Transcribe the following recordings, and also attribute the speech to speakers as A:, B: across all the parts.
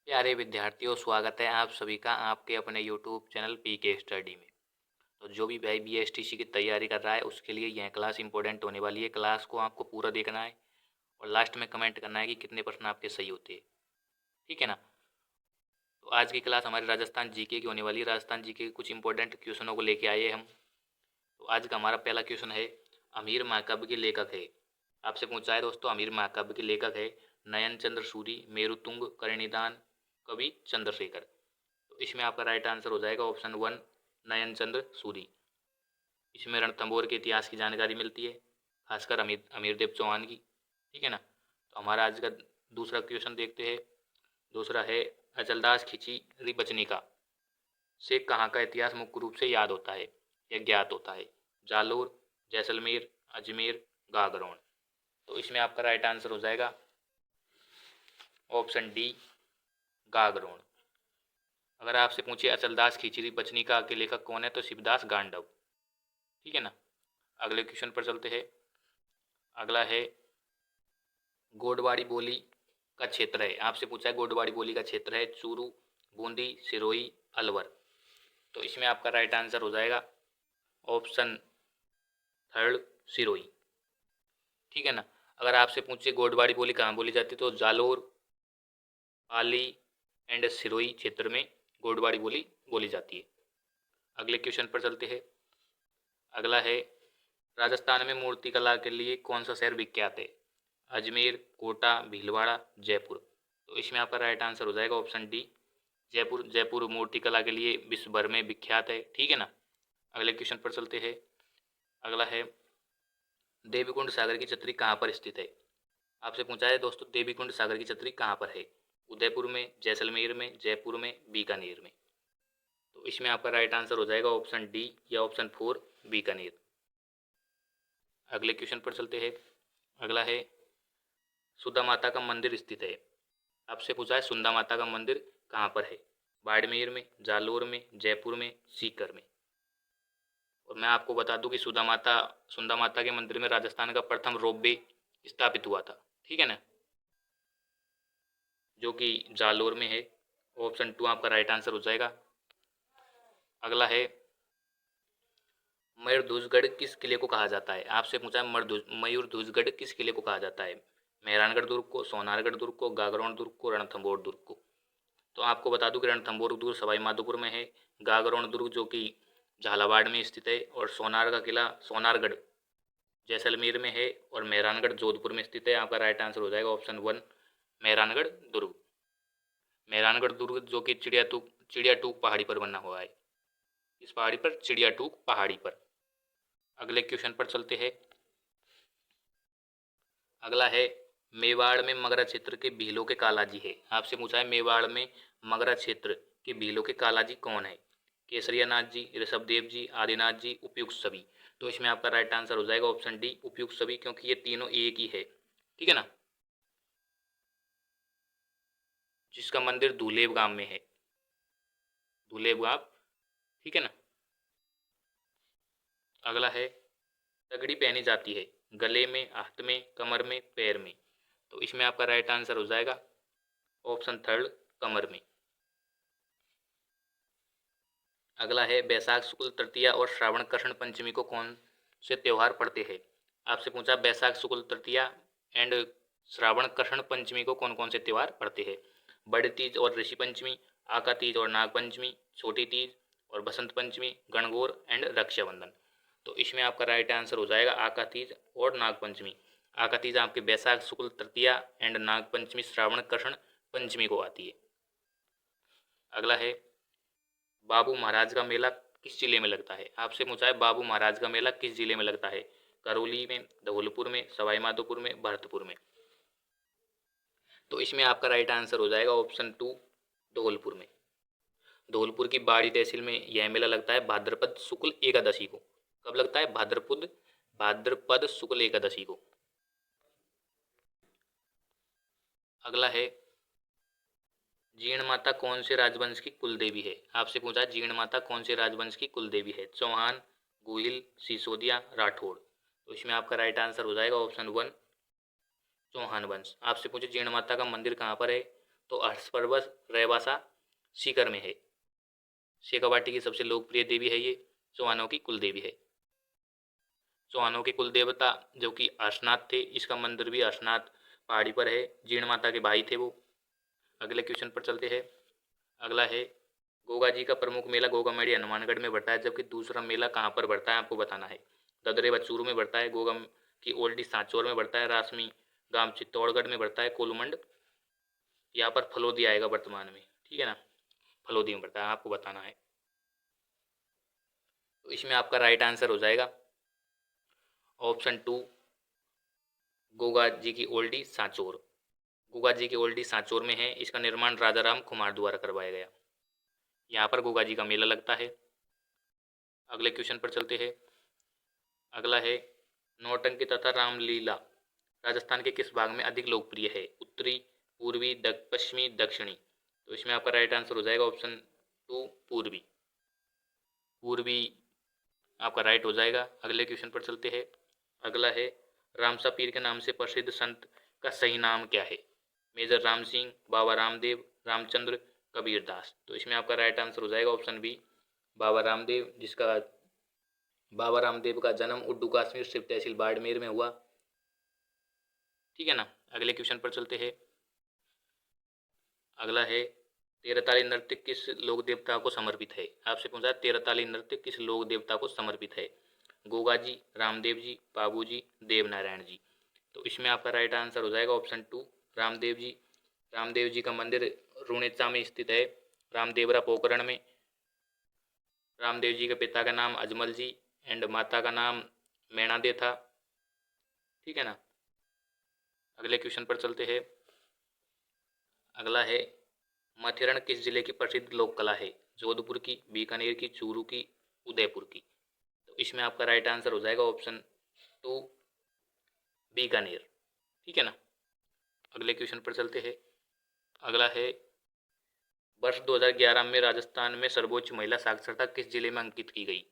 A: प्यारे विद्यार्थियों, स्वागत है आप सभी का आपके अपने यूट्यूब चैनल पीके स्टडी में। तो जो भी भाई बीएसटीसी की तैयारी कर रहा है उसके लिए यह क्लास इंपॉर्टेंट होने वाली है। क्लास को आपको पूरा देखना है और लास्ट में कमेंट करना है कि कितने प्रश्न आपके सही होते हैं। ठीक है ना। तो आज की क्लास हमारी राजस्थान जीके की होने वाली है। राजस्थान जीके के कुछ इंपॉर्टेंट क्वेश्चनों को लेके आए हम। तो आज का हमारा पहला क्वेश्चन है, अमीर महाकाव्य के लेखक है। आपसे पूछा है दोस्तों, अमीर महाकाव्य के लेखक है नयन चंद्र सूरी, मेरुतुंग, करणिदान, कवि चंद्रशेखर। तो इसमें आपका राइट आंसर हो जाएगा ऑप्शन 1, नयन चंद्र सूरी। इसमें रणथंभौर के इतिहास की जानकारी मिलती है, खासकर अमीरदेव चौहान की। ठीक है ना। तो हमारा आज का दूसरा क्वेश्चन देखते हैं। दूसरा है, अचलदास खिचड़ी बचनिका से कहाँ का इतिहास मुख्य रूप से याद होता है या ज्ञात होता है? जालोर, जैसलमेर, अजमेर, गागरोन। तो इसमें आपका राइट आंसर हो जाएगा ऑप्शन डी, गागरोन। अगर आपसे पूछे अचलदास खिचड़ी बचनिका के लेखक कौन है तो शिवदास गांडव। ठीक है ना। अगले क्वेश्चन पर चलते हैं। अगला है, गोडवाड़ी बोली का क्षेत्र है। आपसे पूछा है गोडवाड़ी बोली का क्षेत्र है चूरू, बूंदी, सिरोही, अलवर। तो इसमें आपका राइट आंसर हो जाएगा ऑप्शन थर्ड, सिरोही। ठीक है ना। अगर आपसे पूछे गोडवाड़ी बोली कहाँ बोली जाती है तो जालोर, पाली एंड सिरोही क्षेत्र में गोडवाड़ी बोली बोली जाती है। अगले क्वेश्चन पर चलते हैं। अगला है, राजस्थान में मूर्ति कला के लिए कौन सा शहर विख्यात है? अजमेर, कोटा, भीलवाड़ा, जयपुर। तो इसमें आपका राइट आंसर हो जाएगा ऑप्शन डी, जयपुर। जयपुर मूर्ति कला के लिए विश्व भर में विख्यात है। ठीक है ना। अगले क्वेश्चन पर चलते हैं। अगला है, देवीकुंड सागर की छतरी कहाँ पर स्थित है? आपसे पूछा है दोस्तों, देवीकुंड सागर की छतरी कहाँ पर है? उदयपुर में, जैसलमेर में, जयपुर में, बीकानेर में। तो इसमें आपका राइट आंसर हो जाएगा ऑप्शन डी या ऑप्शन 4, बीकानेर। अगले क्वेश्चन पर चलते हैं। अगला है, सुधा माता का मंदिर स्थित है। आपसे पूछा है सुधा माता का मंदिर कहाँ पर है? बाड़मेर में, जालोर में, जयपुर में, सीकर में। और मैं आपको बता दूं कि सुधा माता के मंदिर में राजस्थान का प्रथम रोपवे स्थापित हुआ था। ठीक है ना, जो कि जालोर में है। ऑप्शन 2 आपका राइट आंसर हो जाएगा। अगला है, मयूरध्वजगढ़ किस किले को कहा जाता है? आपसे पूछा है मयूरध्वजगढ़ किस किले को कहा जाता है? मेहरानगढ़ दुर्ग को, सोनारगढ़ दुर्ग को, गागरोन दुर्ग को, रणथंभौर दुर्ग को। तो आपको बता दूं कि रणथंभौर दुर्ग सवाई माधोपुर में है, गागरोन दुर्ग जो कि झालावाड़ में स्थित है, और सोनार का किला सोनारगढ़ जैसलमेर में है, और मेहरानगढ़ जोधपुर में स्थित है। आपका राइट आंसर हो जाएगा ऑप्शन 1, मेहरानगढ़ दुर्ग। मेहरानगढ़ दुर्ग जो कि चिड़ियाटूक पहाड़ी पर बना हुआ है। इस पहाड़ी पर, चिड़ियाटूक पहाड़ी पर। अगले क्वेश्चन पर चलते हैं। अगला है, मेवाड़ में मगरा क्षेत्र के भीलों के कालाजी है। आपसे पूछा है मेवाड़ में मगरा क्षेत्र के भीलों के कालाजी कौन है? केसरिया नाथ जी, ऋषभदेव जी, आदिनाथ जी, उपयुक्त सभी। तो इसमें आपका राइट आंसर हो जाएगा ऑप्शन डी, उपयुक्त सभी, क्योंकि ये तीनों एक ही है। ठीक है ना, जिसका मंदिर धुलेव गांव में है, धुलेव गांव। ठीक है ना। अगला है, तगड़ी पहनी जाती है गले में, हाथ में, कमर में, पैर में। तो इसमें आपका राइट आंसर हो जाएगा ऑप्शन थर्ड, कमर में। अगला है, बैसाख शुक्ल तृतीया और श्रावण कृष्ण पंचमी को कौन से त्यौहार पड़ते हैं? आपसे पूछा बैसाख शुक्ल तृतीया एंड श्रावण कृष्ण पंचमी को कौन कौन से त्यौहार पड़ते हैं? बड़ी तीज और ऋषि पंचमी, आका तीज और नाग पंचमी, छोटी तीज और बसंत पंचमी, गणगौर एंड रक्षाबंधन। तो इसमें आपका राइट आंसर हो जाएगा आका तीज और नाग पंचमी। आका तीज आपके बैसाख शुक्ल तृतीया एंड नाग पंचमी श्रावण कृष्ण पंचमी को आती है। अगला है, बाबू महाराज का मेला किस जिले में लगता है? आपसे पूछा है बाबू महाराज का मेला किस जिले में लगता है? करौली में, धौलपुर में, सवाई माधोपुर में, भरतपुर में। तो इसमें आपका राइट आंसर हो जाएगा ऑप्शन 2, धौलपुर में। धौलपुर की बाड़ी तहसील में यह मेला लगता है भाद्रपद शुक्ल एकादशी को। कब लगता है? भाद्रपद शुक्ल एकादशी को। अगला है, जीर्ण माता कौन से राजवंश की कुल देवी है? आपसे पूछा जीर्ण माता कौन से राजवंश की कुल देवी है? चौहान, गोहिल, सिसोदिया, राठौड़। तो इसमें आपका राइट आंसर हो जाएगा ऑप्शन 1, चौहान वंश। आपसे पूछे जीर्ण माता का मंदिर कहाँ पर है तो हर्षपर्वत रेवासा सीकर में है। शेखावाटी की सबसे लोकप्रिय देवी है ये, चौहानों की कुल देवी है। चौहानों के कुल देवता जो कि हर्षनाथ थे, इसका मंदिर भी हर्षनाथ पहाड़ी पर है, जीर्ण माता के भाई थे वो। अगले क्वेश्चन पर चलते हैं। अगला है गोगा जी का प्रमुख मेला गोगा मेड़ी हनुमानगढ़ में बढ़ता है, जबकि दूसरा मेला कहाँ पर बढ़ता है आपको बताना है। ददरेवा चूरू में बढ़ता है, गोगा की ओल्डी सांचौर में बढ़ता है, रासमी गांव चित्तौड़गढ़ में बढ़ता है, कोलमंड यहाँ पर फलोदी आएगा वर्तमान में, ठीक है ना, फलोदी में बढ़ता है, आपको बताना है। तो इसमें आपका राइट आंसर हो जाएगा ऑप्शन 2 गोगा जी की ओल्डी सांचौर। गोगा जी की ओल्डी सांचौर में है, इसका निर्माण राजा राम कुमार द्वारा करवाया गया। यहाँ पर गोगा जी का मेला लगता है। अगले क्वेश्चन पर चलते हैं। अगला है नौटंकी तथा रामलीला राजस्थान के किस भाग में अधिक लोकप्रिय है, उत्तरी, पूर्वी, पश्चिमी, दक्षिणी। तो इसमें आपका राइट आंसर हो जाएगा ऑप्शन 2 पूर्वी। पूर्वी आपका राइट हो जाएगा। अगले क्वेश्चन पर चलते हैं। अगला है रामसा पीर के नाम से प्रसिद्ध संत का सही नाम क्या है, मेजर राम सिंह, बाबा रामदेव, रामचंद्र, कबीरदास। तो इसमें आपका राइट आंसर हो जाएगा ऑप्शन बी बाबा रामदेव, जिसका बाबा रामदेव का जन्म उड्डू काश्मीर स्थित तहसील बाड़मेर में हुआ, ठीक है ना। अगले क्वेश्चन पर चलते हैं। अगला है तेरताली नृत्य किस लोक देवता को समर्पित है, आपसे पूछा तेरताली नृत्य किस लोक देवता को समर्पित है, गोगा जी, रामदेव जी, बाबू जी, देवनारायण जी। तो इसमें आपका राइट आंसर हो जाएगा ऑप्शन 2 रामदेव जी। रामदेव जी का मंदिर रुणेचा में स्थित है, रामदेवरा पोखरण में। रामदेव जी के पिता का नाम अजमल जी एंड माता का नाम मैणादे था, ठीक है ना। अगले क्वेश्चन पर चलते हैं। अगला है माथेरन किस जिले की प्रसिद्ध लोक कला है, जोधपुर की, बीकानेर की, चूरू की, उदयपुर की। तो इसमें आपका राइट आंसर हो जाएगा ऑप्शन 2 बीकानेर, ठीक है ना। अगले क्वेश्चन पर चलते हैं। अगला है वर्ष 2011 में राजस्थान में सर्वोच्च महिला साक्षरता किस जिले में अंकित की गई,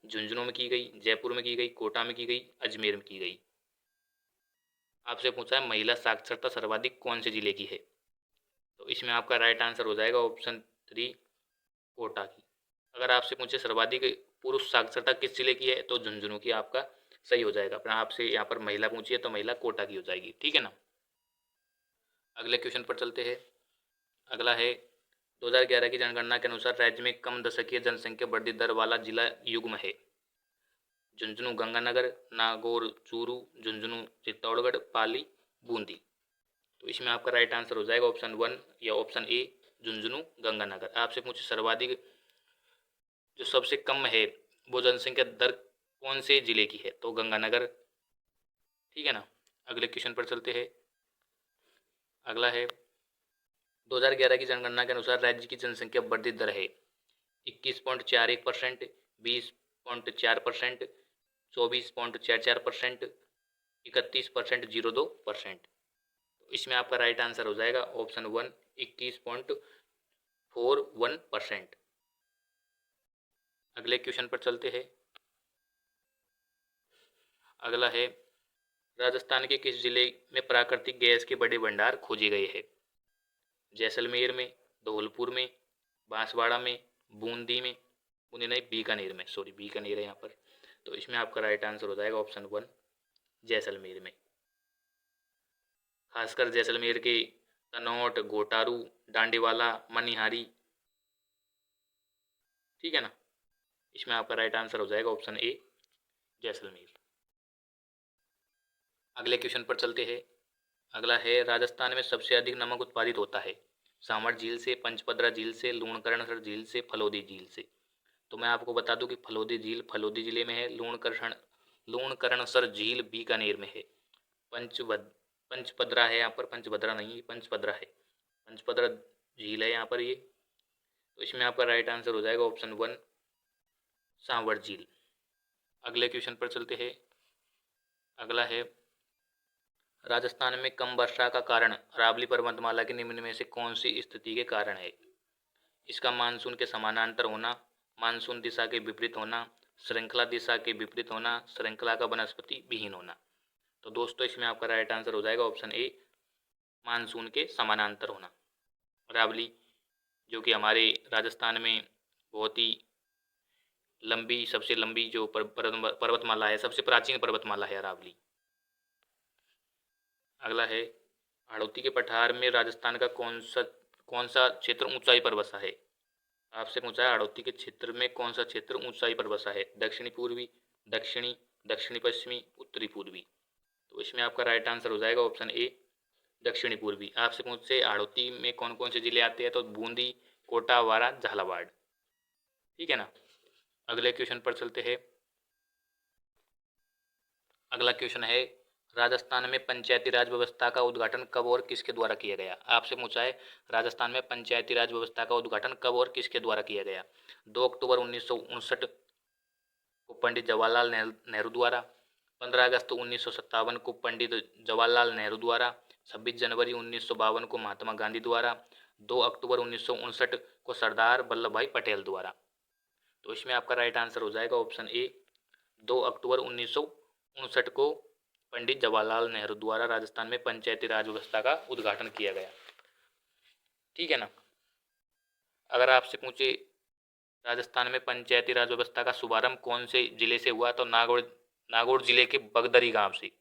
A: झुंझुनू में की गई, जयपुर में की गई, कोटा में की गई, अजमेर में की गई। आपसे पूछा है महिला साक्षरता सर्वाधिक कौन से जिले की है, तो इसमें आपका राइट आंसर हो जाएगा ऑप्शन 3 कोटा की। अगर आपसे पूछे सर्वाधिक पुरुष साक्षरता किस जिले की है, तो झुंझुनू की आपका सही हो जाएगा। पर आपसे यहाँ पर महिला पूछी है तो महिला कोटा की हो जाएगी, ठीक है ना। अगले क्वेश्चन पर चलते हैं। अगला है 2011 की जनगणना के अनुसार राज्य में कम दशकीय जनसंख्या वृद्धि दर वाला जिला युग्म है, झुंझुनू गंगानगर, नागौर चूरू, झुंझुनू चित्तौड़गढ़, पाली बूंदी। तो इसमें आपका राइट आंसर हो जाएगा ऑप्शन 1 या ऑप्शन ए झुंझुनू गंगानगर। आपसे पूछे सर्वाधिक जो सबसे कम है वो जनसंख्या दर कौन से जिले की है, तो गंगानगर, ठीक है ना। अगले क्वेश्चन पर चलते हैं। अगला है 2011 की जनगणना के अनुसार राज्य की जनसंख्या वृद्धि दर है 21.41%, 20.4%, 24.44%, 31.02%। इसमें आपका राइट आंसर हो जाएगा ऑप्शन 1 21.41%। अगले क्वेश्चन पर चलते हैं। अगला है राजस्थान के किस जिले में प्राकृतिक गैस के बड़े भंडार खोजे गए हैं, जैसलमेर में, धौलपुर में, बांसवाड़ा में, बूंदी में, बूंदी नहीं बीकानेर में, सॉरी बीकानेर है यहाँ पर। तो इसमें आपका राइट आंसर हो जाएगा ऑप्शन 1 जैसलमेर में। खासकर जैसलमेर के तनोट, घोटारू, डांडीवाला, मनिहारी, ठीक है ना। इसमें आपका राइट आंसर हो जाएगा ऑप्शन ए जैसलमेर। अगले क्वेश्चन पर चलते हैं। अगला है राजस्थान में सबसे अधिक नमक उत्पादित होता है, सामर झील से, पंचपदरा झील से, लूणकरणसर झील से, फलोदी झील से। तो मैं आपको बता दूं कि फलोदी झील फलोदी जिले में है, लूणकरणसर झील बीकानेर में है, पंचपदरा है यहाँ पर, पंचभद्रा नहीं पंचपदरा है, पंचपदरा झील है यहाँ पर ये। तो इसमें आपका राइट आंसर हो जाएगा ऑप्शन 1 सांवर झील। अगले क्वेश्चन पर चलते हैं। अगला है राजस्थान में कम वर्षा का कारण अरावली पर्वतमाला के निम्न में से कौन सी स्थिति के कारण है, इसका मानसून के समानांतर होना, मानसून दिशा के विपरीत होना, श्रृंखला दिशा के विपरीत होना, श्रृंखला का वनस्पति विहीन होना। तो दोस्तों इसमें आपका राइट आंसर हो जाएगा ऑप्शन ए मानसून के समानांतर होना। अरावली, जो कि हमारे राजस्थान में बहुत ही लंबी, सबसे लंबी जो पर्वतमाला है, सबसे प्राचीन पर्वतमाला है अरावली। अगला है हाड़ौती के पठार में राजस्थान का कौन सा क्षेत्र ऊंचाई पर बसा है। आपसे पूछा है हाड़ौती के क्षेत्र में कौन सा क्षेत्र ऊंचाई पर बसा है, दक्षिणी पूर्वी, दक्षिणी, दक्षिणी पश्चिमी, उत्तरी पूर्वी। तो इसमें आपका राइट आंसर हो जाएगा ऑप्शन ए, दक्षिणी पूर्वी। आपसे पूछे हाड़ौती में कौन कौन से जिले आते हैं, तो बूंदी, कोटा, वारा, झालावाड़। ठीक है ना। अगले क्वेश्चन पर चलते हैं। अगला क्वेश्चन है राजस्थान में पंचायती राज व्यवस्था का उद्घाटन कब और किसके द्वारा किया गया। आपसे पूछा है राजस्थान में पंचायती राज व्यवस्था का उद्घाटन कब और किसके द्वारा किया गया। 2 अक्टूबर 1959 को पंडित जवाहरलाल नेहरू द्वारा, 15 अगस्त 1957 को पंडित जवाहरलाल नेहरू द्वारा, 26 जनवरी 1952 को महात्मा गांधी द्वारा, 2 अक्टूबर 1959 को सरदार वल्लभ भाई पटेल द्वारा। तो इसमें आपका राइट आंसर हो जाएगा ऑप्शन ए, 2 अक्टूबर 1959 को पंडित जवाहरलाल नेहरू द्वारा राजस्थान में पंचायती राज व्यवस्था का उद्घाटन किया गया। ठीक है ना। अगर आपसे पूछे राजस्थान में पंचायती राज व्यवस्था का शुभारंभ कौन से जिले से हुआ, तो नागौर जिले के बगदरी गांव से,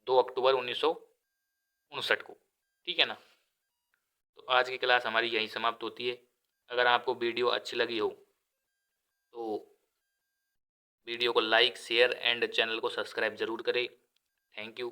A: 2 अक्टूबर 1959 को। ठीक है ना। तो आज की क्लास हमारी यहीं समाप्त होती है। अगर आपको वीडियो अच्छी लगी हो तो वीडियो को लाइक, शेयर एंड चैनल को सब्सक्राइब जरूर करें। Thank you.